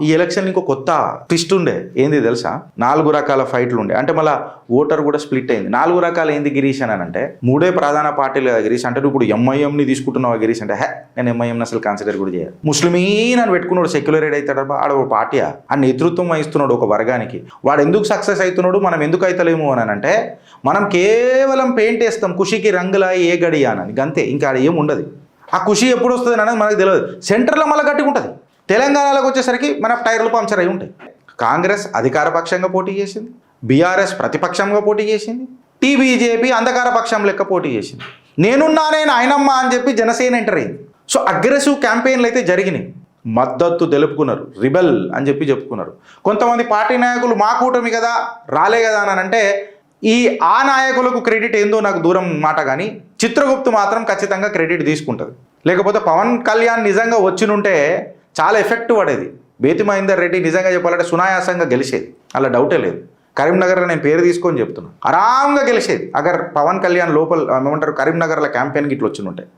ఈ ఎలక్షన్ ఇంకో కొత్త ట్విస్ట్ ఉండే. ఏంది తెలుసా? 4 రకాల ఫైట్లు ఉండే. అంటే మళ్ళీ ఓటర్ కూడా స్ప్లిట్ అయింది. 4 రకాలు ఏంది గిరీష్ అని అంటే 3 ప్రధాన పార్టీలు కదా గిరీష్ అంటే. ఇప్పుడు ఎంఐఎంని తీసుకుంటున్నావా గిరీష్ అంటే నేను ఎంఐఎంని అసలు కన్సిడర్ కూడా చేయాలి. ముస్లిమీన్ అని పెట్టుకున్నాడు, సెక్యులర్ అవుతాడు. ఆడ ఒక పార్టీ ఆ నేతృత్వం వహిస్తున్నాడు ఒక వర్గానికి. వాడు ఎందుకు సక్సెస్ అవుతున్నాడు, మనం ఎందుకు అవుతలేము అని అంటే మనం కేవలం పెయింట్ వేస్తాం ఖుషికి రంగులా ఏ గడియా అని అంతే. ఇంకా ఆడ ఏం ఉండదు. ఆ ఖుషి ఎప్పుడు వస్తుంది అనేది మనకు తెలియదు. సెంటర్లో మళ్ళీ గట్టిగా ఉంటుంది. తెలంగాణలోకి వచ్చేసరికి మన టైర్లు పంక్చర్ అయి ఉంటాయి. కాంగ్రెస్ అధికార పక్షంగా పోటీ చేసింది, బీఆర్ఎస్ ప్రతిపక్షంగా పోటీ చేసింది, టీబీజేపీ అంధకార పక్షం లెక్క పోటీ చేసింది. నేనున్నానే ఆయనమ్మ అని చెప్పి జనసేన ఎంటర్ అయింది. సో అగ్రెసివ్ క్యాంపెయిన్లు అయితే జరిగినాయి. మద్దతు తెలుపుకున్నారు, రిబెల్ అని చెప్పి చెప్పుకున్నారు. కొంతమంది పార్టీ నాయకులు మా కూటమి కదా రాలే కదా అని అంటే ఆ నాయకులకు క్రెడిట్ ఏందో నాకు దూరం మాట, కానీ చిత్రగుప్తు మాత్రం ఖచ్చితంగా క్రెడిట్ తీసుకుంటుంది. లేకపోతే పవన్ కళ్యాణ్ నిజంగా వచ్చినుంటే చాలా ఎఫెక్ట్ పడేది. బేతి మహేందర్ రెడ్డి నిజంగా చెప్పాలంటే సునాయాసంగా గెలిచేది, అలా డౌటే లేదు. కరీంనగర్లో నేను పేరు తీసుకొని చెప్తున్నాను, ఆరాంగా గెలిచేది అగర్ పవన్ కళ్యాణ్ లోపల ఏమంటారు కరీంనగర్లో క్యాంపెయిన్కి ఇట్లా వచ్చినుంటే.